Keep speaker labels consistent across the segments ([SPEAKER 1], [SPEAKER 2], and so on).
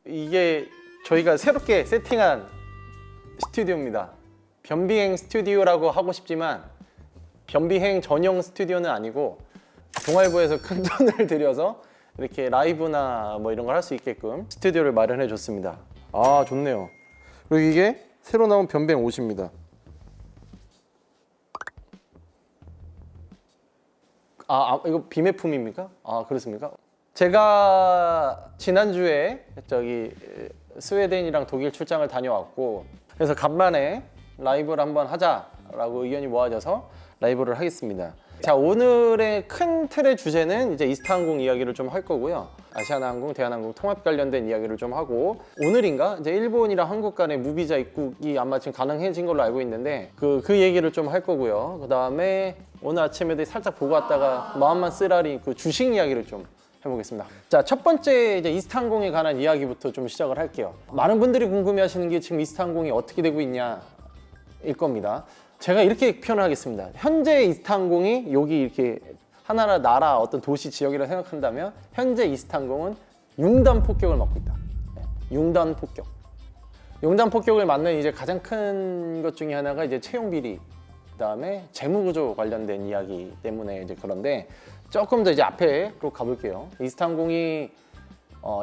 [SPEAKER 1] 이게 저희가 새롭게 세팅한 스튜디오입니다. 변비행 스튜디오라고 하고 싶지만 변비행 전용 스튜디오는 아니고 동아일보에서 큰 돈을 들여서 이렇게 라이브나 뭐 이런 걸 할 수 있게끔 스튜디오를 마련해 줬습니다. 아, 좋네요. 그리고 이게 새로 나온 변비행 옷입니다. 이거 비매품입니까? 아, 그렇습니까? 제가 지난주에 저기 스웨덴이랑 독일 출장을 다녀왔고, 그래서 간만에 라이브를 한번 하자라고 의견이 모아져서 라이브를 하겠습니다. 자, 오늘의 큰 틀의 주제는 이제 이스타항공 이야기를 좀 할 거고요. 아시아나항공, 대한항공 통합 관련된 이야기를 좀 하고, 오늘인가 이제 일본이랑 한국 간의 무비자 입국이 아마 지금 가능해진 걸로 알고 있는데 그 얘기를 좀 할 거고요. 그 다음에 오늘 아침에도 살짝 보고 왔다가 마음만 쓰라리 그 주식 이야기를 좀 해보겠습니다. 자, 첫 번째 이제 이스타항공에 관한 이야기부터 좀 시작을 할게요. 많은 분들이 궁금해하시는 게 지금 이스타항공이 어떻게 되고 있냐일 겁니다. 제가 이렇게 표현을 하겠습니다. 현재 이스타항공이 여기 이렇게 하나나 나라 어떤 도시 지역이라 생각한다면 현재 이스타항공은 융단 폭격을 맞고 있다. 융단 폭격. 융단 폭격을 맞는 이제 가장 큰 것 중에 하나가 이제 채용 비리, 그다음에 재무 구조 관련된 이야기 때문에 이제 그런데 조금 더 이제 앞에로 가볼게요. 이스타항공이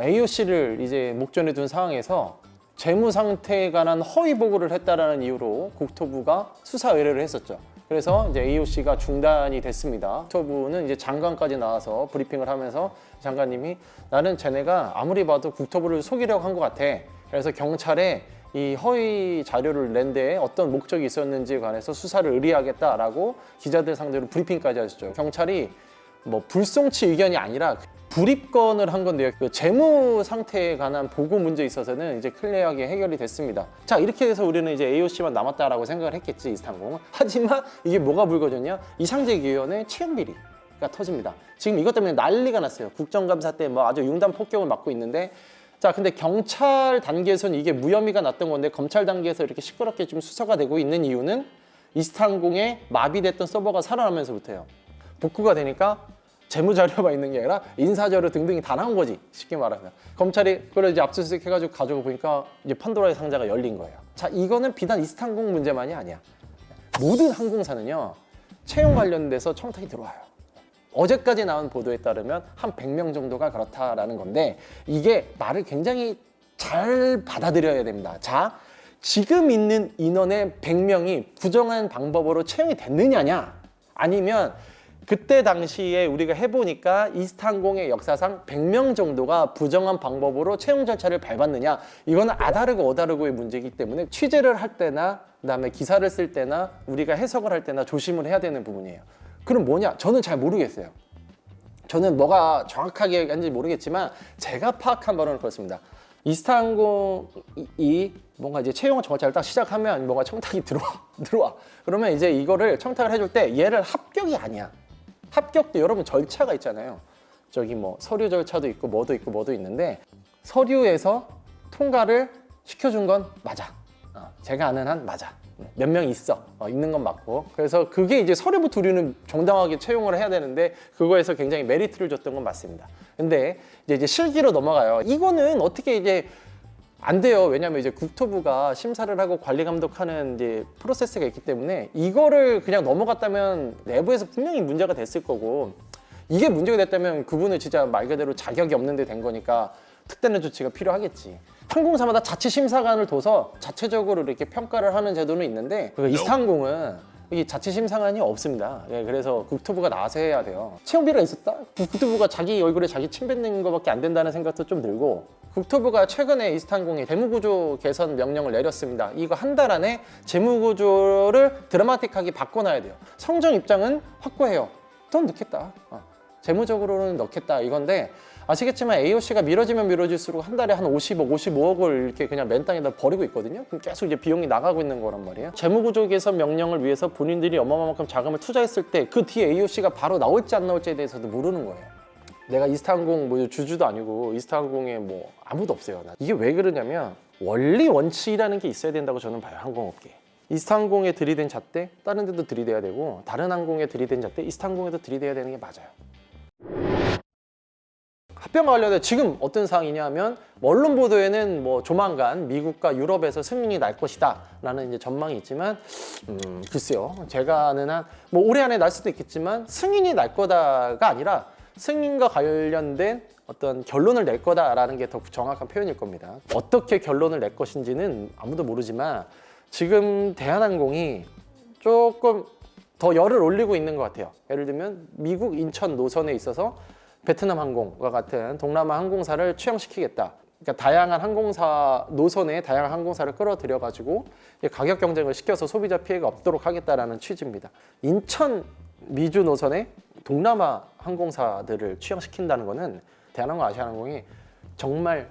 [SPEAKER 1] AOC를 이제 목전에 둔 상황에서 재무 상태에 관한 허위 보고를 했다라는 이유로 국토부가 수사 의뢰를 했었죠. 그래서 이제 AOC가 중단이 됐습니다. 국토부는 이제 장관까지 나와서 브리핑을 하면서 장관님이 나는 쟤네가 아무리 봐도 국토부를 속이려고 한 것 같아. 그래서 경찰에 이 허위 자료를 낸 데에 어떤 목적이 있었는지에 관해서 수사를 의뢰하겠다라고 기자들 상대로 브리핑까지 하셨죠. 경찰이 뭐 불송치 의견이 아니라 불입건을 한 건데요. 그 재무 상태에 관한 보고 문제에 있어서는 이제 클리어하게 해결이 됐습니다. 자, 이렇게 해서 우리는 이제 AOC만 남았다라고 생각을 했겠지, 이스타항공은. 하지만 이게 뭐가 불거졌냐? 이상재기위원회 채용 비리가 터집니다. 지금 이것 때문에 난리가 났어요. 국정감사 때 뭐 아주 융단 폭격을 맞고 있는데, 자, 근데 경찰 단계에서는 이게 무혐의가 났던 건데 검찰 단계에서 이렇게 시끄럽게 좀 수사가 되고 있는 이유는 이스타항공에 마비됐던 서버가 살아나면서부터예요. 복구가 되니까 재무자료가 있는 게 아니라 인사자료 등등이 다 나온 거지, 쉽게 말하면. 검찰이 그걸 이제 압수수색 해가지고 가져가 보니까 이제 판도라의 상자가 열린 거예요. 자, 이거는 비단 이스타항공 문제만이 아니야. 모든 항공사는요, 채용 관련돼서 청탁이 들어와요. 어제까지 나온 보도에 따르면 한 100명 정도가 그렇다라는 건데, 이게 말을 굉장히 잘 받아들여야 됩니다. 자, 지금 있는 인원의 100명이 부정한 방법으로 채용이 됐느냐냐, 아니면 그때 당시에 우리가 해보니까 이스타항공의 역사상 100명 정도가 부정한 방법으로 채용 절차를 밟았느냐, 이거는 아다르고 어다르고의 문제이기 때문에 취재를 할 때나 그다음에 기사를 쓸 때나 우리가 해석을 할 때나 조심을 해야 되는 부분이에요. 그럼 뭐냐? 저는 잘 모르겠어요. 저는 뭐가 정확하게 한지 모르겠지만 제가 파악한 바로는 그렇습니다. 이스타항공이 뭔가 이제 채용 절차를 딱 시작하면 뭔가 청탁이 들어와. 그러면 이제 이거를 청탁을 해줄 때 얘를 합격이 아니야. 합격도 여러분 절차가 있잖아요. 저기 뭐 서류 절차도 있고 뭐도 있는데, 서류에서 통과를 시켜준 건 맞아. 제가 아는 한 맞아. 몇 명 있는 건 맞고. 그래서 그게 이제 서류부터 우리는 정당하게 채용을 해야 되는데 그거에서 굉장히 메리트를 줬던 건 맞습니다. 근데 이제 실기로 넘어가요. 이거는 어떻게 이제 안 돼요. 왜냐하면 이제 국토부가 심사를 하고 관리 감독하는 이제 프로세스가 있기 때문에 이거를 그냥 넘어갔다면 내부에서 분명히 문제가 됐을 거고, 이게 문제가 됐다면 그분은 진짜 말 그대로 자격이 없는데 된 거니까 특단의 조치가 필요하겠지. 항공사마다 자체 심사관을 둬서 자체적으로 이렇게 평가를 하는 제도는 있는데 이스타항공은 이 자체 심사관이 없습니다. 예, 그래서 국토부가 나와서 해야 돼요. 채용비리가 있었다? 국토부가 자기 얼굴에 자기 침 뱉는 것밖에 안 된다는 생각도 좀 들고, 국토부가 최근에 이스타항공에 재무구조 개선 명령을 내렸습니다. 이거 한 달 안에 재무구조를 드라마틱하게 바꿔놔야 돼요. 성정 입장은 확고해요. 돈 넣겠다. 재무적으로는 넣겠다 이건데, 아시겠지만 AOC가 미뤄지면 미뤄질수록 한 달에 한 50억, 55억을 이렇게 그냥 맨 땅에다 버리고 있거든요. 그럼 계속 이제 비용이 나가고 있는 거란 말이에요. 재무구조 개선 명령을 위해서 본인들이 어마어마만큼 자금을 투자했을 때 그 뒤에 AOC가 바로 나올지 안 나올지에 대해서도 모르는 거예요. 내가 이스타항공 뭐 주주도 아니고 이스타항공에 뭐 아무도 없어요. 이게 왜 그러냐면 원리 원칙이라는 게 있어야 된다고 저는 봐요, 항공업계. 이스타항공에 들이댄 잣대 다른 데도 들이대야 되고, 다른 항공에 들이댄 잣대 이스타항공에도 들이대야 되는 게 맞아요. 疾病관련해 지금 어떤 상황이냐면 언론 보도에는 뭐 조만간 미국과 유럽에서 승인이 날 것이다라는 이제 전망이 있지만 글쎄요. 제가 아는 한 뭐 올해 안에 날 수도 있겠지만 승인이 날 거다가 아니라 승인과 관련된 어떤 결론을 낼 거다라는 게 더 정확한 표현일 겁니다. 어떻게 결론을 낼 것인지는 아무도 모르지만 지금 대한항공이 조금 더 열을 올리고 있는 것 같아요. 예를 들면 미국 인천 노선에 있어서 베트남 항공과 같은 동남아 항공사를 취향시키겠다. 그러니까 다양한 항공사 노선에 다양한 항공사를 끌어들여 가지고 가격 경쟁을 시켜서 소비자 피해가 없도록 하겠다라는 취지입니다. 인천 미주 노선에 동남아 항공사들을 취향시킨다는 거는 대한항공, 아시아항공이 정말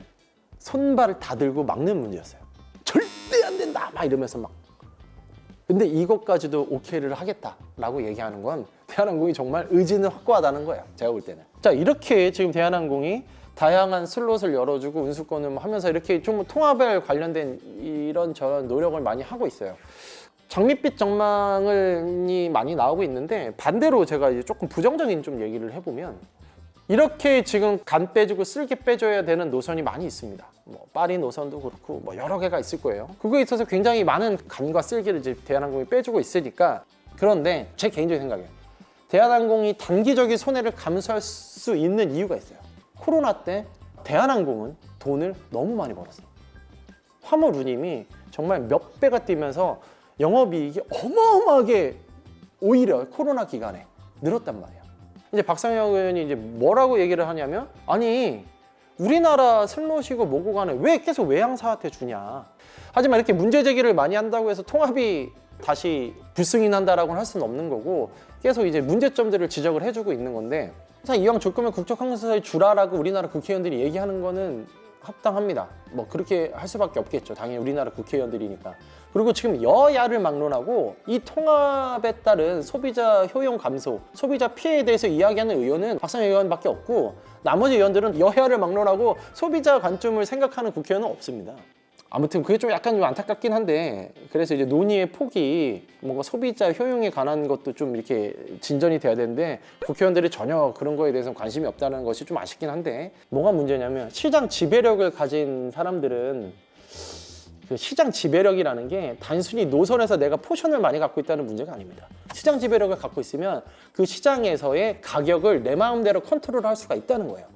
[SPEAKER 1] 손발을 다 들고 막는 문제였어요. 절대 안 된다 막 이러면서 막. 근데 이것까지도 오케이를 하겠다라고 얘기하는 건 대한항공이 정말 의지는 확고하다는 거예요. 제가 볼 때는. 자, 이렇게 지금 대한항공이 다양한 슬롯을 열어주고 운수권을 하면서 이렇게 좀 통합에 관련된 이런저런 노력을 많이 하고 있어요. 장밋빛 전망이 많이 나오고 있는데 반대로 제가 이제 조금 부정적인 좀 얘기를 해보면 이렇게 지금 간 빼주고 쓸개 빼줘야 되는 노선이 많이 있습니다. 뭐 파리 노선도 그렇고 뭐 여러 개가 있을 거예요. 그거에 있어서 굉장히 많은 간과 쓸개를 이제 대한항공이 빼주고 있으니까. 그런데 제 개인적인 생각이에요. 대한항공이 단기적인 손해를 감수할 수 있는 이유가 있어요. 코로나 때 대한항공은 돈을 너무 많이 벌었어요. 화물 운임이 정말 몇 배가 뛰면서 영업이익이 어마어마하게 오히려 코로나 기간에 늘었단 말이에요. 이제 박상혁 의원이 이제 뭐라고 얘기를 하냐면 아니 우리나라 슬롯이고 뭐고 간에 왜 계속 외항사한테 주냐. 하지만 이렇게 문제 제기를 많이 한다고 해서 통합이 다시 불승인한다라고는 할 수는 없는 거고 계속 이제 문제점들을 지적을 해주고 있는 건데 사실 이왕 줄 거면 국적항공사에 주라라고 우리나라 국회의원들이 얘기하는 거는 합당합니다. 뭐 그렇게 할 수밖에 없겠죠. 당연히 우리나라 국회의원들이니까. 그리고 지금 여야를 막론하고 이 통합에 따른 소비자 효용 감소, 소비자 피해에 대해서 이야기하는 의원은 박상혁 의원밖에 없고 나머지 의원들은 여야를 막론하고 소비자 관점을 생각하는 국회의원은 없습니다. 아무튼 그게 좀 약간 좀 안타깝긴 한데 그래서 이제 논의의 폭이 뭔가 소비자 효용에 관한 것도 좀 이렇게 진전이 돼야 되는데 국회의원들이 전혀 그런 거에 대해서 관심이 없다는 것이 좀 아쉽긴 한데 뭐가 문제냐면 시장 지배력을 가진 사람들은 그 시장 지배력이라는 게 단순히 노선에서 내가 포션을 많이 갖고 있다는 문제가 아닙니다. 시장 지배력을 갖고 있으면 그 시장에서의 가격을 내 마음대로 컨트롤할 수가 있다는 거예요.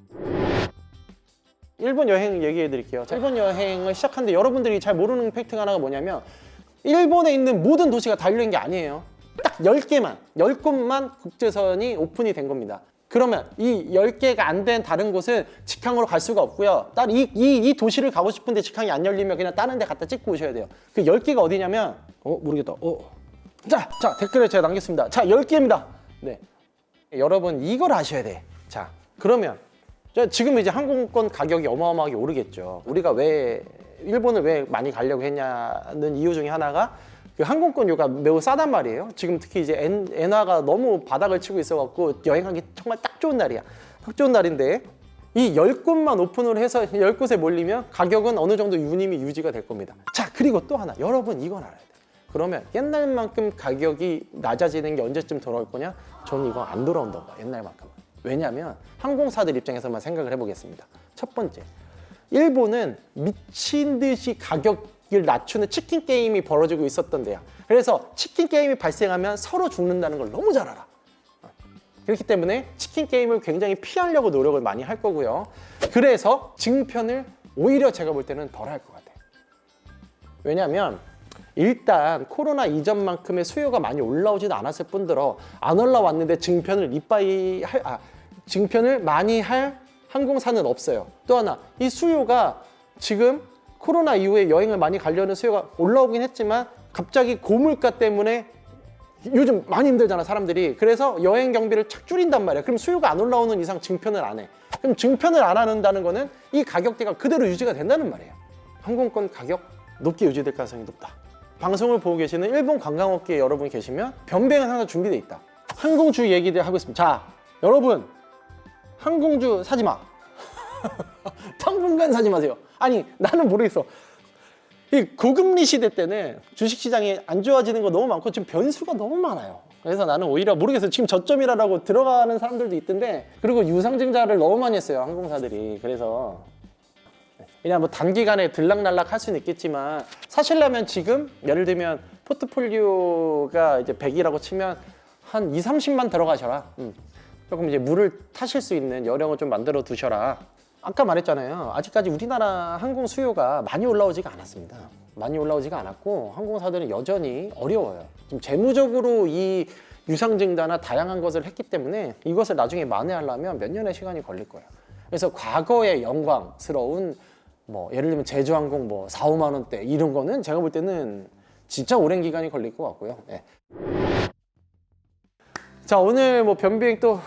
[SPEAKER 1] 일본 여행 얘기해 드릴게요. 일본 여행을 시작하는데 여러분들이 잘 모르는 팩트가 하나가 뭐냐면 일본에 있는 모든 도시가 다 열린 게 아니에요. 딱 10개만, 10곳만 국제선이 오픈이 된 겁니다. 그러면 이 10개가 안 된 다른 곳은 직항으로 갈 수가 없고요. 이 도시를 가고 싶은데 직항이 안 열리면 그냥 다른 데 갖다 찍고 오셔야 돼요. 그 10개가 어디냐면 모르겠다. 자, 댓글에 제가 남겼습니다. 자, 10개입니다. 네. 여러분 이걸 아셔야 돼. 자, 그러면 지금 이제 항공권 가격이 어마어마하게 오르겠죠. 우리가 왜 일본을 왜 많이 가려고 했냐는 이유 중에 하나가 그 항공권료가 매우 싸단 말이에요. 지금 특히 이제 엔화가 너무 바닥을 치고 있어갖고 여행하기 정말 딱 좋은 날이야. 딱 좋은 날인데 이 10곳만 오픈을 해서 10곳에 몰리면 가격은 어느 정도 운임이 유지가 될 겁니다. 자, 그리고 또 하나. 여러분 이건 알아야 돼. 그러면 옛날만큼 가격이 낮아지는 게 언제쯤 돌아올 거냐? 저는 이거 안 돌아온다고 봐요. 옛날만큼은. 왜냐하면 항공사들 입장에서만 생각을 해보겠습니다. 첫 번째, 일본은 미친 듯이 가격을 낮추는 치킨 게임이 벌어지고 있었던 데야. 그래서 치킨 게임이 발생하면 서로 죽는다는 걸 너무 잘 알아. 그렇기 때문에 치킨 게임을 굉장히 피하려고 노력을 많이 할 거고요. 그래서 증편을 오히려 제가 볼 때는 덜 할 것 같아요. 왜냐하면 일단 코로나 이전만큼의 수요가 많이 올라오지도 않았을 뿐더러 안 올라왔는데 증편을 많이 할 항공사는 없어요. 또 하나, 이 수요가 지금 코로나 이후에 여행을 많이 가려는 수요가 올라오긴 했지만 갑자기 고물가 때문에 요즘 많이 힘들잖아 사람들이. 그래서 여행 경비를 착 줄인단 말이야. 그럼 수요가 안 올라오는 이상 증편을 안 해. 그럼 증편을 안 한다는 거는 이 가격대가 그대로 유지가 된다는 말이에요. 항공권 가격 높게 유지될 가능성이 높다. 방송을 보고 계시는 일본 관광업계 여러분이 계시면 변명은 하나 준비돼 있다. 항공주 얘기를 하고 있습니다. 자, 여러분 항공주 사지 마. 당분간 사지 마세요. 아니 나는 모르겠어. 이 고금리 시대 때는 주식시장이 안 좋아지는 거 너무 많고 지금 변수가 너무 많아요. 그래서 나는 오히려 모르겠어요. 지금 저점이라고 들어가는 사람들도 있던데, 그리고 유상증자를 너무 많이 했어요, 항공사들이. 그래서 그냥 뭐 단기간에 들락날락 할 수는 있겠지만, 사실라면 지금 예를 들면 포트폴리오가 이제 100이라고 치면 한 2, 30만 들어가셔라. 조금 이제 물을 타실 수 있는 여력을 좀 만들어 두셔라. 아까 말했잖아요. 아직까지 우리나라 항공 수요가 많이 올라오지가 않았습니다. 많이 올라오지가 않았고, 항공사들은 여전히 어려워요. 지금 재무적으로 이 유상증자나 다양한 것을 했기 때문에 이것을 나중에 만회하려면 몇 년의 시간이 걸릴 거예요. 그래서 과거의 영광스러운 뭐 예를 들면 제주항공 뭐 4, 5만 원대 이런 거는 제가 볼 때는 진짜 오랜 기간이 걸릴 것 같고요. 네. 자, 오늘 뭐 변비행 또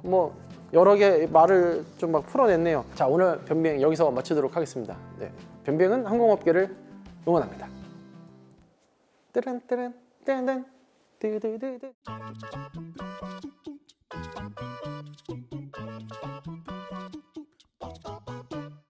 [SPEAKER 1] 뭐 여러 개 말을 좀 막 풀어냈네요. 자, 오늘 변비행 여기서 마치도록 하겠습니다. 네. 변비행은 항공업계를 응원합니다. 뜨른 뜨른 뜬뜬 뜨드드드.